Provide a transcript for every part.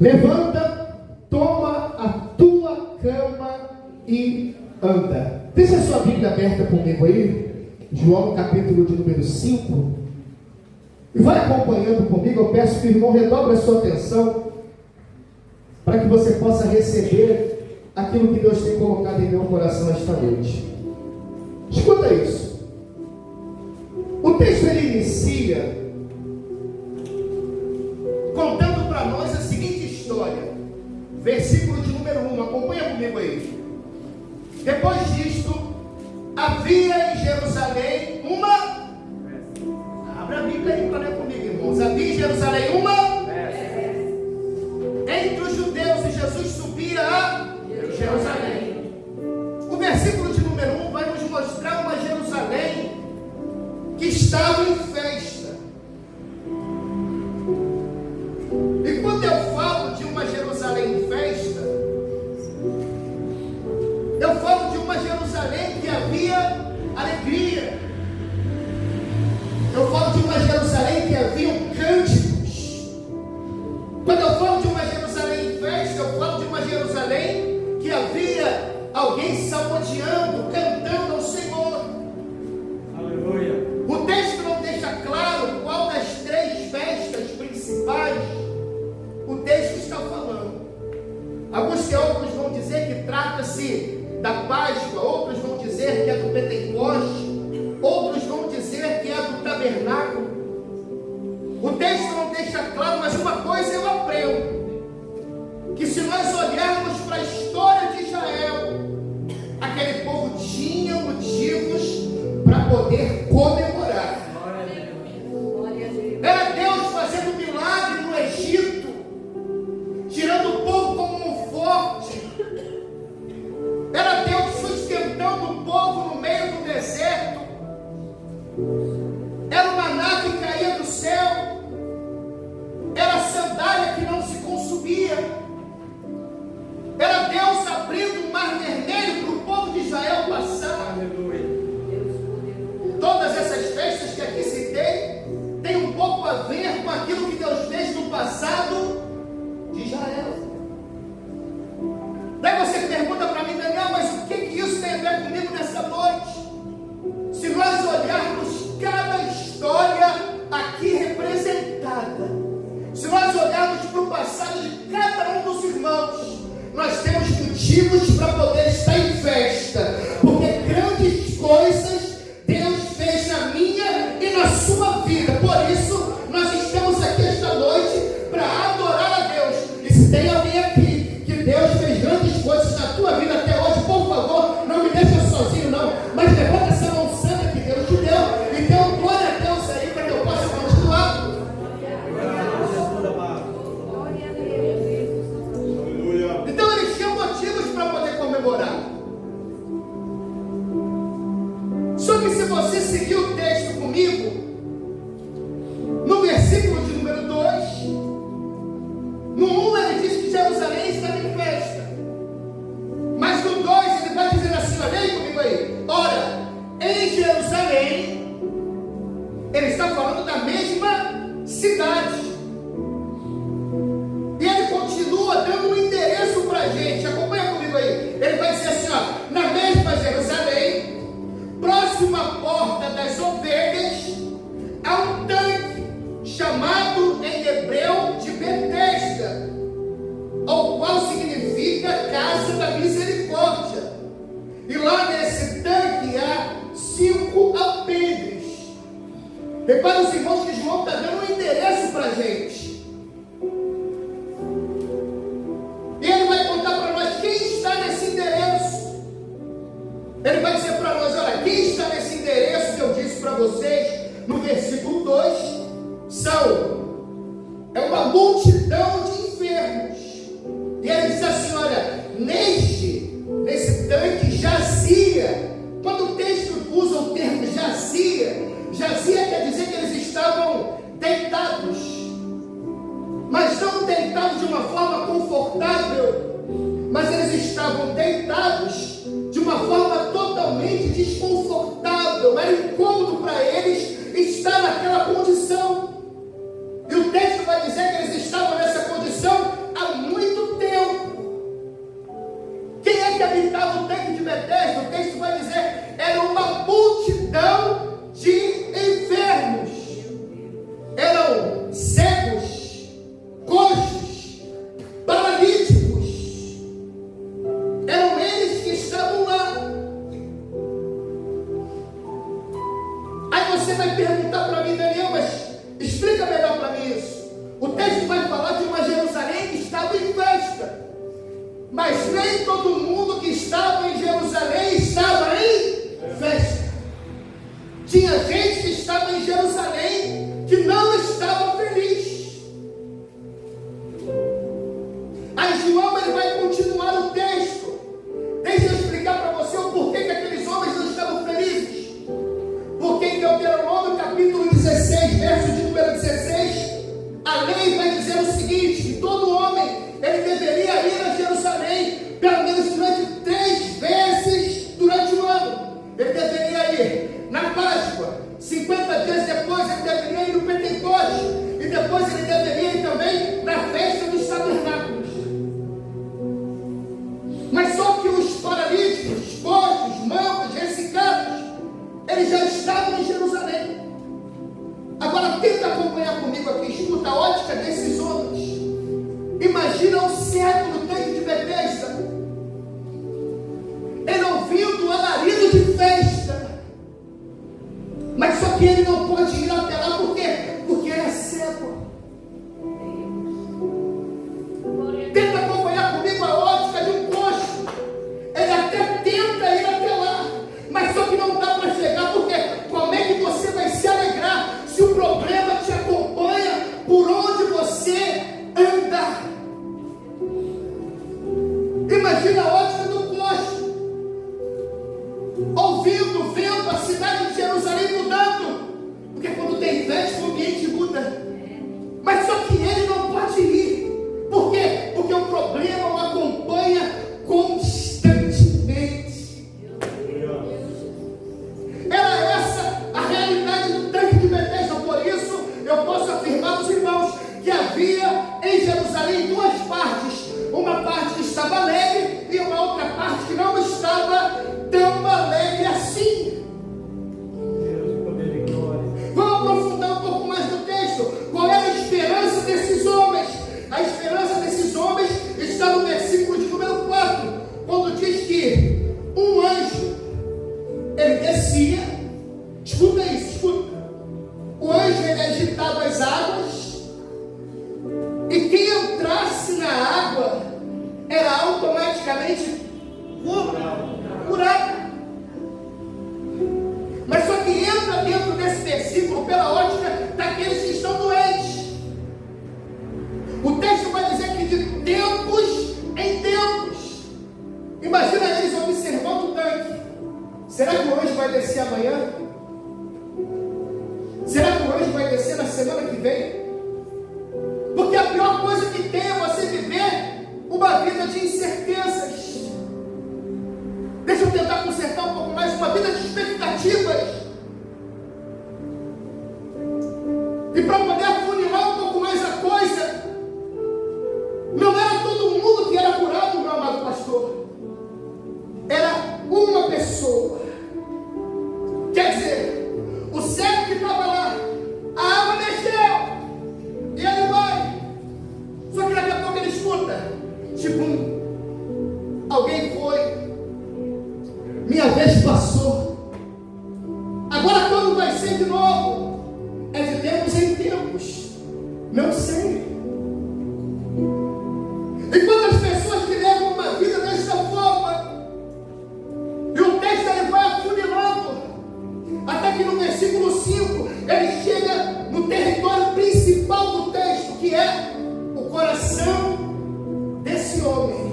Levanta, toma a tua cama e anda. Deixa a sua Bíblia aberta comigo aí, João capítulo de número 5, e vai acompanhando comigo. Eu peço que o irmão redobre a sua atenção, para que você possa receber aquilo que Deus tem colocado em meu coração esta noite. Escuta isso. O texto ele inicia contando para nós a seguinte história. Versículo de número 1, acompanha comigo aí. Depois disto, havia em Jerusalém uma... Abra a Bíblia aí para ler comigo, irmãos. Havia em Jerusalém uma... Entre os judeus, e Jesus subia a Jerusalém. O versículo de número 1 vai nos mostrar uma Jerusalém que estava em festa. E quando eu falo de uma Jerusalém em festa, eu falo de uma Jerusalém que havia alegria. Eu falo de uma Jerusalém que haviam cânticos. Quando eu falo de uma Jerusalém em festa, eu falo de uma Jerusalém que havia alguém salmodiando, cantando ao Senhor. Aleluia. O texto não deixa claro qual das três festas principais o texto está falando. Alguns teólogos vão dizer que trata-se da Páscoa, outros vão dizer que é do Pentecoste, outros vão dizer que é do Tabernáculo. O texto não deixa claro, mas uma coisa eu aprendo: que se nós olharmos para a história de Israel, aquele povo tinha motivos para poder comemorar. Era Deus fazendo milagre no Egito, tirando o povo como um forte. Era Deus sustentando o povo no meio do deserto. Era o maná que caía do céu. Era a sandália que não se consumia. Era Deus abrindo o mar vermelho para o povo de Israel passar. Aleluia. Todas essas festas que aqui citei têm um pouco a ver com aquilo que Deus fez no passado de Israel. Daí você pergunta para mim, Daniel, mas o que isso tem a ver comigo nessa noite? Se nós olharmos cada história aqui representada, se nós olharmos para o passado de cada um dos irmãos, nós temos motivos para poder estar em festa, porque grandes coisas Deus fez na minha e na sua vida. Por isso nós estamos aqui esta noite para adorar a Deus. E se tem alguém aqui que Deus fez grandes coisas na tua vida até hoje, por favor, não me deixa sozinho não, mas levanta essa mão santa que Deus te deu e dê um glória a Deus aí para que eu possa continuar. Então eles tinham motivos para poder comemorar. Só que se você seguir o texto comigo, no versículo de número 2, no 1 ele diz que Jerusalém estava em festa. Mas no 2 ele vai dizer assim, olha aí comigo aí. Ora, em Jerusalém, ele está falando da mesma cidade. E ele continua dando um endereço para a gente. Acompanha comigo aí. Ele vai dizer assim, ó, na mesma Jerusalém, próximo à porta das ovelhas, há um tanque chamado em hebreu de Betesda, ao qual significa casa da misericórdia. E lá nesse tanque há 5 alpendres. Repara os irmãos que João está dando um endereço para a gente. E ele vai contar para nós quem está nesse endereço. Ele vai dizer para nós, olha, quem está nesse endereço que eu disse para vocês no versículo 2, é uma multidão de enfermos. E ele diz assim, olha, nesse tanque jazia. Quando o texto usa o termo jazia quer dizer que eles estavam deitados, mas não deitados de uma forma confortável, mas eles estavam deitados de uma forma totalmente desconfortável. Era incômodo para eles estar naquela condição. E o texto vai dizer que eles estavam nessa condição há nem todo mundo que estava em Jerusalém estava em festa. Tinha gente que estava em Jerusalém que não estava feliz. Aí João ele vai continuar o texto. Deixa eu explicar para você o porquê que aqueles homens não estavam felizes. Porque em Deuteronômio capítulo 16, verso de número 16, a lei vai dizer o seguinte, que todo homem ele deveria ir a Jerusalém pelo menos durante 3 vezes durante o ano. Ele deveria ir na Páscoa, 50 dias depois ele deveria ir no Pentecostes, e depois ele deveria ir também na festa dos tabernáculos. Mas só que os paralíticos, coxos, mancos, ressecados, eles já estavam em Jerusalém. Agora tenta acompanhar comigo aqui, escuta a ótica desses homens. Imagina um cego no tanque de Betesda, ele ouvindo o alarido de festa, mas só que ele não pode ir até lá, por quê? Porque ele é cego. Tenta acompanhar comigo a ótica de um coxo, ele até tenta ir até lá, mas só que não dá para chegar, porque como é que você vai se alegrar se o problema te acompanha por onde você anda? Imagina a ótica do coxo, ouvindo, vendo a cidade de Jerusalém mudando, porque quando tem festa o ambiente muda, mas só que ele não pode ir. Por quê? Porque o problema o acompanha constantemente. Era essa a realidade do tanque de Betesda. Por isso eu posso afirmar aos irmãos que havia em Jerusalém 2 partes, uma parte que estava alegre e uma outra parte que não estava tão alegre assim. Vamos aprofundar um pouco mais no texto. Qual era a esperança desses homens? A esperança desses homens está no versículo de número 4, quando diz que um anjo ele descia. Escuta isso, escuta. O anjo ele agitava as águas, e quem entrasse na água era automaticamente curado. Mas só que entra dentro desse versículo pela ótica daqueles que estão doentes. O texto vai dizer que de tempos em tempos. Imagina eles observando o tanque. Será que o anjo vai descer amanhã? Será que o anjo vai descer na semana que vem? Porque a pior coisa que tem é você viver uma vida de incertezas. Deixa eu tentar consertar um pouco mais, uma vida de expectativas. E para poder afunilar um pouco mais a coisa, não era todo mundo que era curado, meu amado pastor. Era uma pessoa. Quer dizer, o cego que estava lá, a água mexeu, e ele vai. Só que daqui a pouco ele escuta, tipo, alguém foi, minha vez passou, agora quando vai ser de novo? É de tempos em tempos, não sei. E quantas pessoas que levam uma vida dessa forma, e o texto ele vai afunilando, até que no versículo 5, ele chega no território principal do texto, que é o coração desse homem.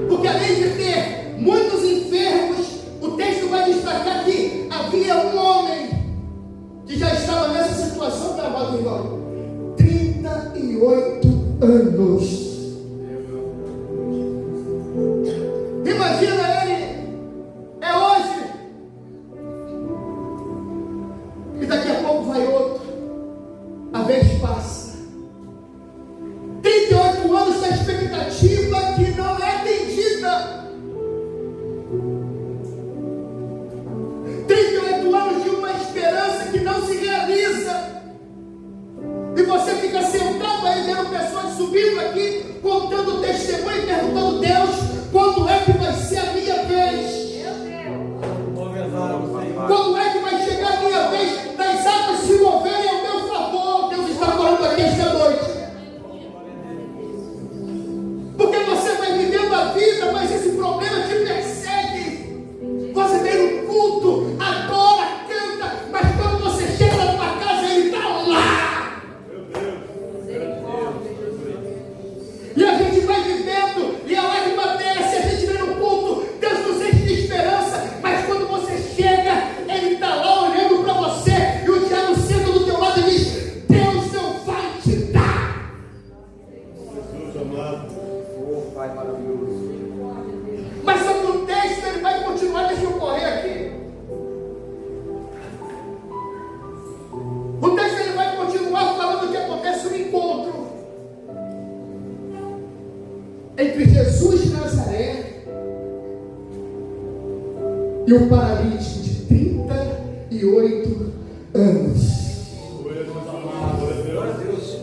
Porque além de ter muitos enfermos, o texto vai destacar que havia um homem que já estava nessa situação, meu amado irmão, 38 anos. Imagina ele, é hoje, e daqui a pouco vai outro, a vez passa. 38 anos da expectativa que não é atendida. 38 anos de uma esperança que não se realiza. E você fica sentado aí vendo pessoas subindo aqui, contando testemunho e perguntando: Deus, quando é que vai ser a minha vez? Quando é que vai chegar a minha vez das águas se moverem ao meu favor? Deus está falando aqui esta noite. Porque você vai vivendo Oh, Pai maravilhoso. Mas só que o texto ele vai continuar, deixa eu correr aqui. O texto ele vai continuar falando que acontece um encontro entre Jesus de Nazaré e o paralítico de 38 anos.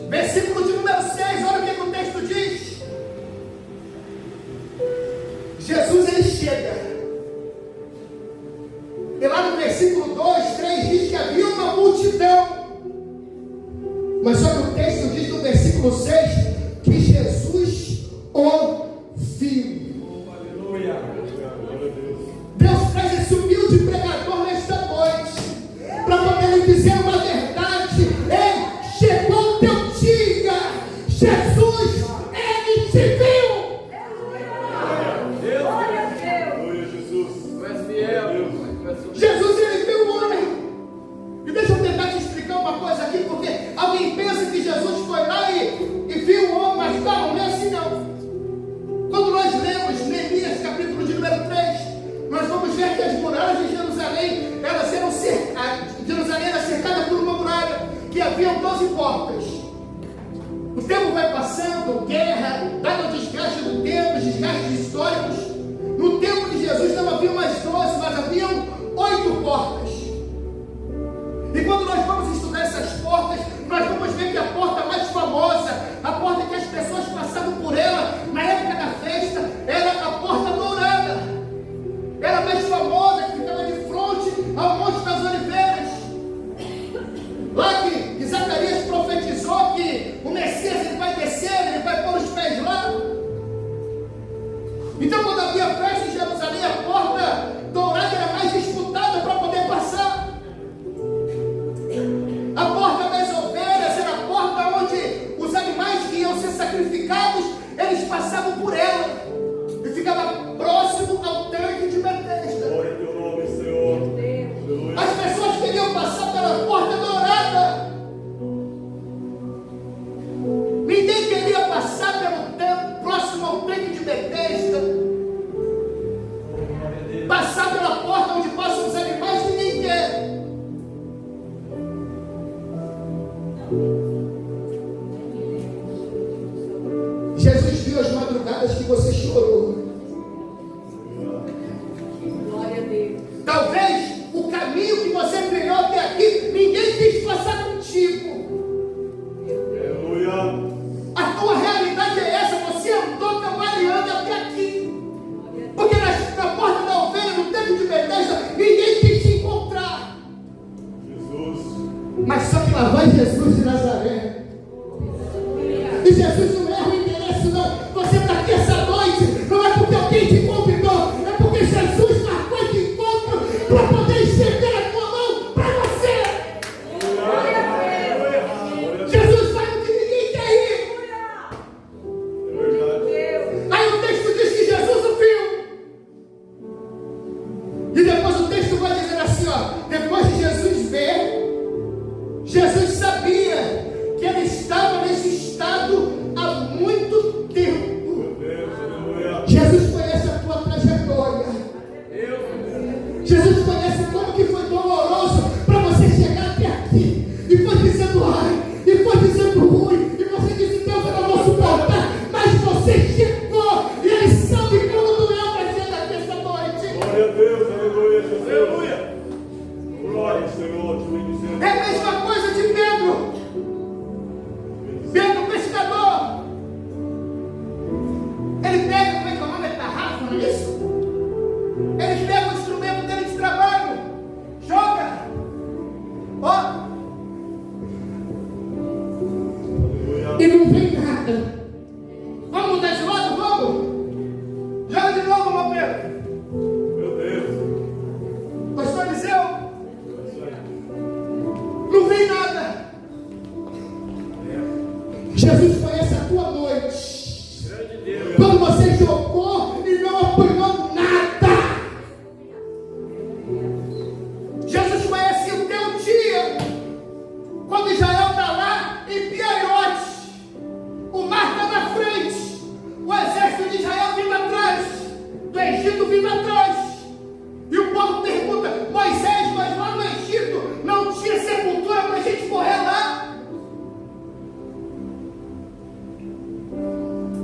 Versículo de número 6, olha o que o texto diz. Jesus ele chega. E lá no versículo 2, 3 diz que havia uma multidão. Mas só que o texto diz no versículo 6 que Jesus ouviu. Aleluia. Deus traz esse humilde pregador nesta noite para poder lhe dizer uma verdade. Ei, chegou o teu dia. Jesus, ele te viu. Jesus, ele viu o homem. E deixa eu tentar te explicar uma coisa aqui, porque alguém pensa que Jesus foi lá e viu o homem, mas não é assim não. Quando nós lemos Neemias, capítulo de número 3, nós vamos ver que as muralhas de Jerusalém, elas eram cercadas. Jerusalém era cercada por uma muralha, que haviam 12 portas. O tempo vai passando, guerra, dado o desgaste do tempo, os desgastes históricos. No tempo de Jesus não haviam mais 12, mas haviam 8 portas. E quando nós vamos estudar essas portas, nós vamos ver que a porta mais famosa, a porta que as pessoas passavam por ela na época da festa, era a porta dourada. Era a mais famosa, que ficava de frente ao Monte das Oliveiras. Lá que Zacarias profetizou que o Messias ele vai descer, ele vai pôr os pés lá. Então, quando havia festa em Jerusalém, a porta dourada era mais disputada para poder passar. A porta das ovelhas era a porta onde os animais que iam ser sacrificados, eles passavam por ela. E ficava próximo ao tanque de Betesda. Glória ao teu nome, Senhor. As pessoas queriam passar pela porta dourada. Ninguém queria passar pelo tanque, próximo ao tanque de Betesda. Passar pela porta onde passam os animais, ninguém quer. Jesus viu as madrugadas que você chorou. Glória a Deus. Talvez o caminho que você trilhou até aqui, ninguém quis passar contigo. Aleluia. A tua realidade é essa, você andou cavaleando até aqui. Porque na porta da ovelha, no tempo de Betesda, ninguém quis te encontrar. Jesus. Mas só que lá vai Jesus de Nazaré. E Jesus não erra o endereço, não. Você está aqui essa noite, não é porque alguém te convidou, é porque Jesus marcou esse encontro para poder estender a tua mão para você. Jesus vai onde ninguém quer ir. É verdade. Aí o texto diz que Jesus o viu. E depois o texto vai dizer assim, ó, depois de Jesus ver, Jesus sabia que ele estava nesse estado há muito tempo.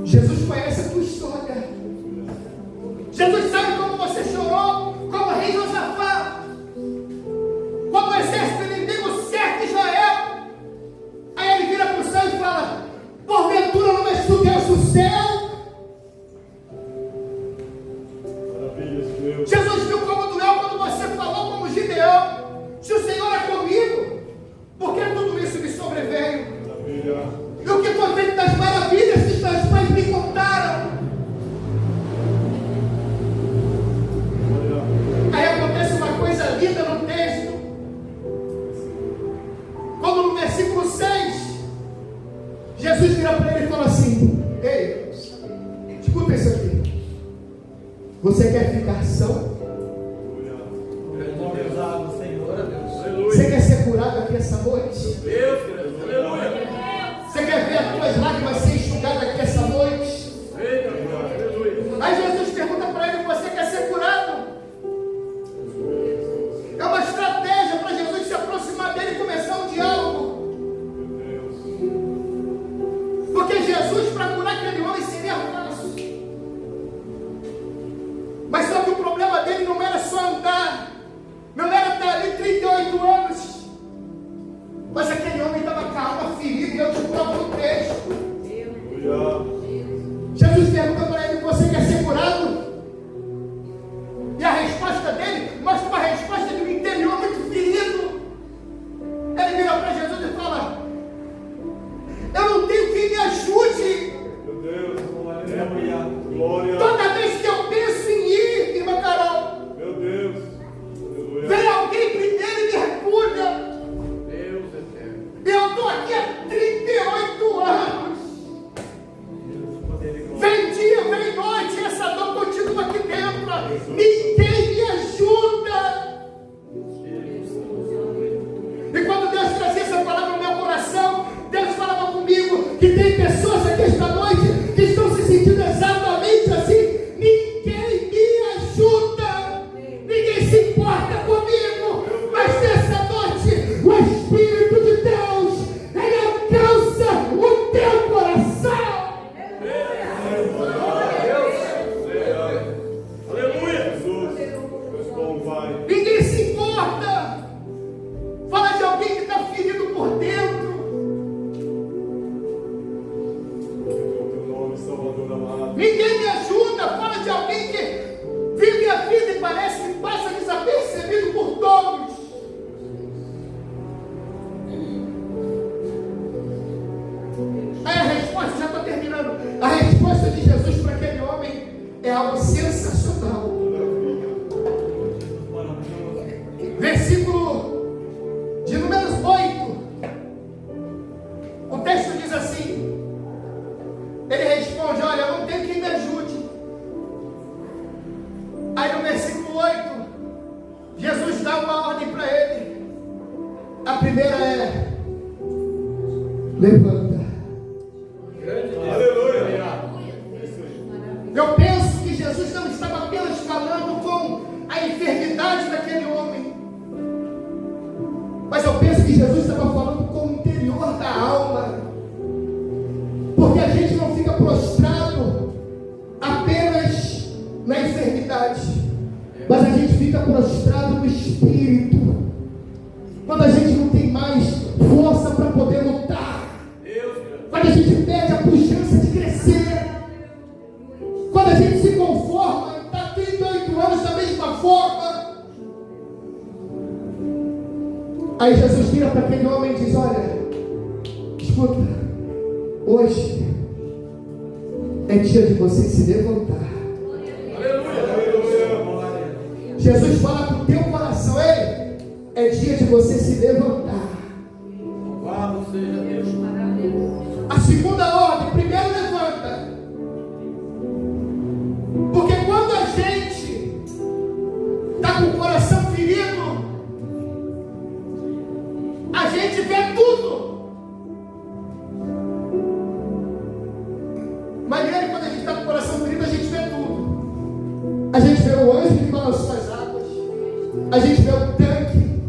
Jesus conhece a tua história. Jesus sabe como você chorou, como o rei Josafá, quando o exército inimigo cerca Israel. Aí ele vira para o céu e fala: porventura não és tu Deus do céu? Jesus viu como doeu quando você falou como Gideão: se o Senhor é comigo, por que tudo isso me sobreveio? E o que foi feito das maravilhas que teus pais me contaram? Aí acontece uma coisa linda no texto, quando no versículo 6, Jesus vira para ele e fala assim: ei, escuta isso aqui. Você quer ficar são? Você quer ser curado aqui essa noite? Você quer ver as tuas lágrimas ser enxugadas aqui essa noite? Aí Jesus pergunta para ele: você quer ser curado? É uma estratégia para Jesus se aproximar dele e começar um diálogo. Porque Jesus, para curar aquele homem, seria fácil. Mas só que o problema dele não era só andar, não era estar ali 38 anos. Mas aquele homem estava com a alma ferida, e eu te provo no texto. Jesus pergunta para ele: você quer ser curado? E a resposta dele mostra uma resposta de um interior muito ferido. Ele vira para Jesus e fala: eu não tenho quem me ajude. Meu Deus, aleluia, glória. Toda vez que eu penso em ir, irmã Carol, Meu Deus, aleluia. vem alguém primeiro e me recusa. Eu estou aqui há 38 anos. Vem dia, vem noite, essa dor continua aqui dentro. Ninguém me ajuda. E quando Deus trazia essa palavra no meu coração, Deus falava comigo que tem pessoas aqui esta noite que estão se sentindo exatamente assim. Ninguém me ajuda. Ninguém se importa comigo. Mas nessa noite, o Espírito de Deus, ele alcança o teu coração. Aleluia, Jesus. Deus bom, Pai. Ninguém se importa. Fala de alguém que está ferido por dentro. Teu nome, Salvador amado. Ninguém me ajuda. Fala de alguém que vive a vida e parece que passa desapercebido por todos. Aí a resposta, já estou terminando. A resposta de Jesus para aquele homem é algo sensacional. Versículo de números 8. O texto diz assim: ele responde: olha, eu não tenho quem me ajude. Aí no versículo 8, Jesus dá uma ordem para ele. A primeira é: levanta. Aleluia. Eu penso que Jesus não estava apenas falando com a enfermidade daquele homem, mas eu penso que Jesus estava falando com o interior da alma. Porque a gente não fica prostrado apenas na enfermidade, mas a gente fica prostrado no espírito. Quando a gente não tem mais força para poder lutar, quando a gente perde a pujança de crescer, quando a gente se conforma e está 38 anos da mesma forma. Aí Jesus vira para aquele homem e diz: olha, escuta, hoje é dia de você se levantar. Jesus fala para o teu coração: ei, é dia de você se levantar. Louvado seja Deus. A segunda ordem: primeiro levanta. Porque quando a gente está com o coração ferido, a gente vê tudo. Mariane, quando a gente está com o coração ferido, a gente vê tudo. A gente vê o anjo que balançou as águas, a gente vê o tanque,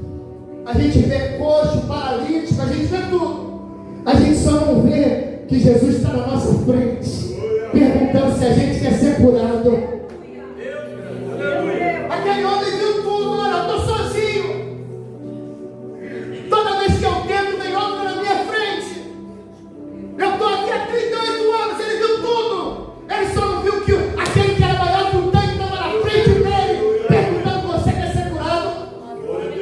a gente vê coxo, paralítico, a gente vê tudo. A gente só não vê que Jesus está na nossa frente. perguntando se a gente quer ser curado. Aquele homem viu tudo, olha, eu estou sozinho. Toda vez que eu tento, vem outro na minha frente. Eu estou aqui há 38 anos, ele viu tudo. Ele só não viu que aquele que era maior que o tanque estava na frente dele, perguntando: você quer ser curado?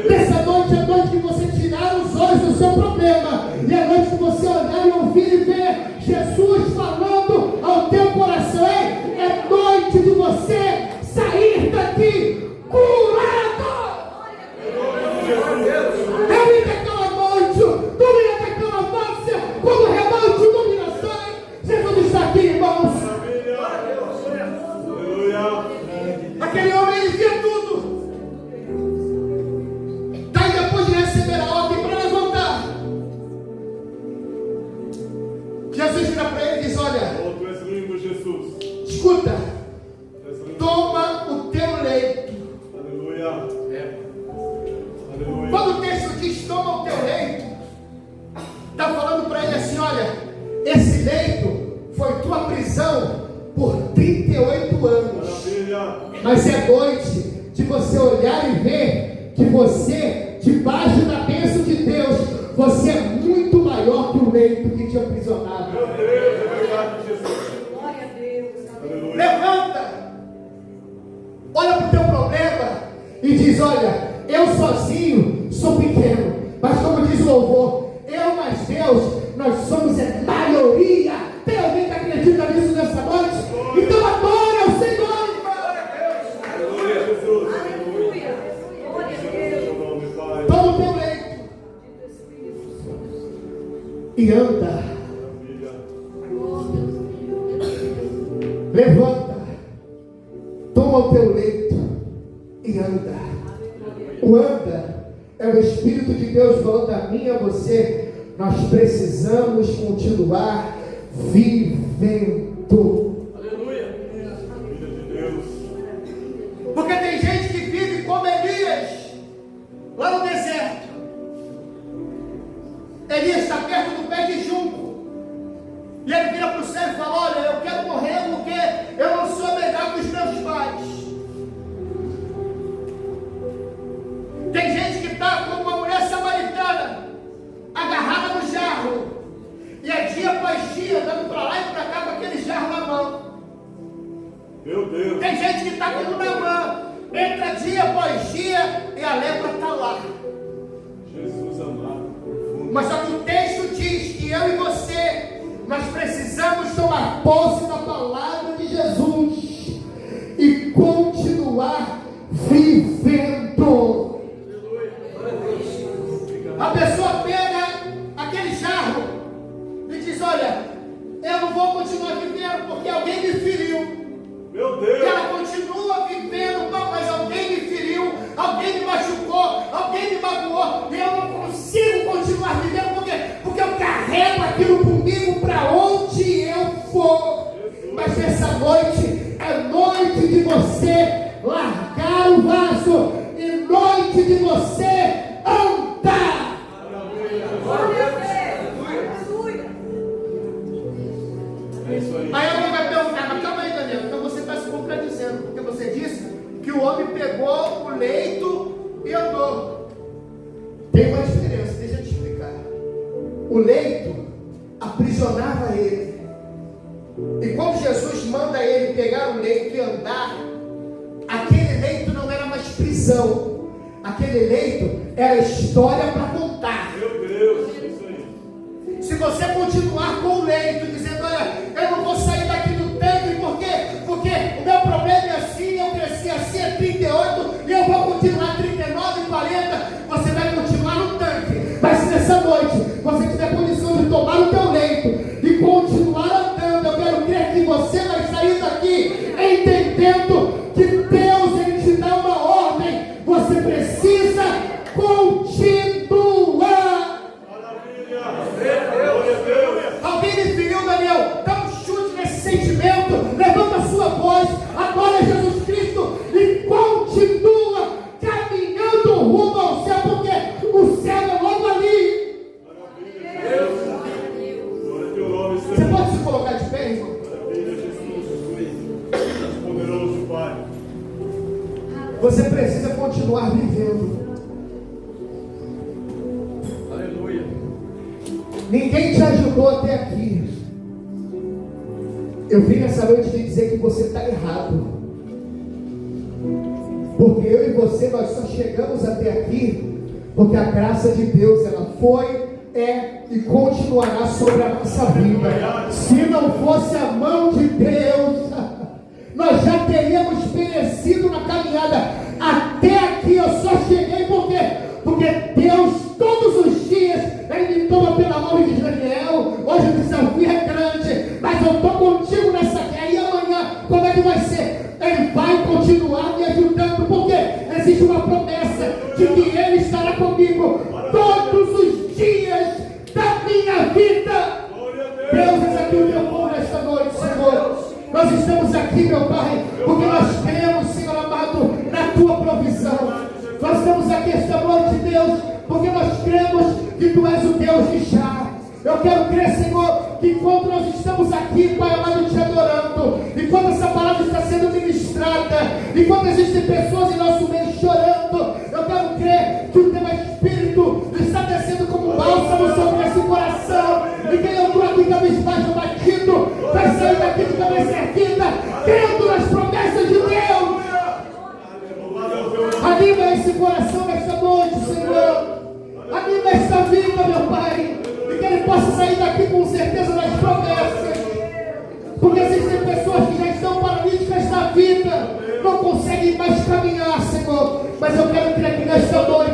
Nessa noite é noite que você tirar os olhos do seu problema, e é noite que você olhar e ouvir e ver Jesus falando ao teu coração. É noite de você sair daqui curado. Eu ia daquela noite, tu ia daquela face, como rebanho de dominação. Jesus está aqui, irmãos. Aquele homem, ele via tudo. Daí, depois de receber a ordem para levantar, Jesus vira para ele e diz: olha, Tu és lindo, Jesus. escuta, toma o teu leito. Aleluia. Aleluia. Quando o texto diz toma o teu leito, está falando para ele assim: olha, esse leito foi tua prisão por 38 anos. Maravilha. Mas é noite de você olhar e ver que você, debaixo da bênção de Deus, você é muito maior que o leito que te aprisionava. Meu Deus, é verdade, Jesus. Glória a Deus. Aleluia. Levanta, olha para o teu problema e diz: olha, eu sozinho sou pequeno, mas como diz o louvor, eu mais Deus, nós somos a maioria. Tem alguém que acredita nisso nessa noite? Então adore ao Senhor, irmão. Aleluia, Jesus. Aleluia. Glória a Deus. Seu nome, Pai. Toma o teu leito e anda. Maravilha. Levanta, toma o teu leito e anda. O anda é o Espírito de Deus falando a mim e a você. Nós precisamos continuar vivendo. Aleluia. Filha de Deus. Porque tem gente que vive como Elias lá no deserto. Elias está perto do pé de junco. E ele vira para o céu e fala: olha, eu quero morrer porque eu não sou melhor que os meus pais. Tem gente que está como uma mulher samaritana, agarrada no jarro, e é dia após dia andando para lá e para cá com aquele jarro na mão. Meu Deus. Tem gente que está como Naamã, entra dia após dia e a lepra está lá. Jesus amado. Mas só que o texto diz que eu e você, nós precisamos tomar posse da palavra de Jesus e continuar vivendo. A pessoa pega aquele jarro e diz: olha, eu não vou continuar vivendo porque alguém me feriu. Meu E Deus. ela continua vivendo, mas alguém me feriu, alguém me machucou, alguém me magoou, e eu não consigo continuar vivendo porque eu carrego aquilo comigo para onde eu for. Mas nessa noite é noite de você largar o vaso e noite de você andar. Glória a Deus. Aleluia. É isso aí. Aí alguém vai perguntar: mas calma aí, Daniel, então você está se contradizendo, porque você disse que o homem pegou o leito e andou. Tem uma diferença, deixa eu te explicar. O leito aprisionava ele, e quando Jesus manda ele pegar o leito e andar, aquele leito não era mais prisão, aquele leito era história para contar. Meu Deus. É isso aí. Se você continuar com o leito, dizendo: olha, eu não vou sair daqui do tanque porque o meu problema é assim, eu cresci assim, é 38, e eu vou continuar 39, 40, você vai continuar no tanque. Mas se nessa noite você tiver condição de tomar o teu leito e continuar andando, eu quero crer que você vai sair daqui entendendo que Deus, ele te dá uma ordem, você precisa continuar. Maravilha. Glória a Deus. Alguém me feriu, Daniel? Dá um chute nesse sentimento, levanta a sua voz, adora Jesus Cristo e continua caminhando rumo ao céu, porque o céu é logo ali. Maravilha, Deus. Glória a teu nome, Você Senhor. pode se colocar de pé, irmão? Maravilha, Jesus. Você precisa continuar vivendo. Aleluia. Ninguém te ajudou até aqui. Eu vim nessa noite te dizer que você está errado. Porque eu e você, nós só chegamos até aqui porque a graça de Deus, ela foi, é e continuará sobre a nossa vida. Se não fosse a mão de Deus, nós já teríamos perecido na caminhada. Até aqui eu só cheguei porque Deus todos os dias Ele me toma pela mão e diz: Daniel, hoje o desafio é grande, mas eu estou contigo nessa guerra. E amanhã como é que vai ser? Ele vai continuar me ajudando, porque existe uma promessa de que Ele estará comigo todos os dias da minha vida. Deus, é aqui o meu povo nesta noite, Senhor. Nós estamos aqui, meu Pai, porque nós cremos, Senhor amado, na Tua provisão. Nós estamos aqui esta noite, Deus, porque nós cremos que Tu és o Deus de já. Eu quero crer, Senhor, que enquanto nós estamos aqui, Pai amado, Te adorando, enquanto essa palavra está sendo ministrada, enquanto existem pessoas em nosso meio chorando, eu quero crer que o Teu Espírito está descendo como um bálsamo sobre esse coração. E quem entrou aqui cabisbaixo, batido, vai sair daqui de cabeça erguida, crendo nas promessas de Deus. Anima esse coração nesta noite, Senhor. Anima esta vida, meu Pai. E que ele possa sair daqui com certeza das promessas. Porque existem pessoas que já estão paralíticas na vida, não conseguem mais caminhar, Senhor. Mas eu quero crer que nesta noite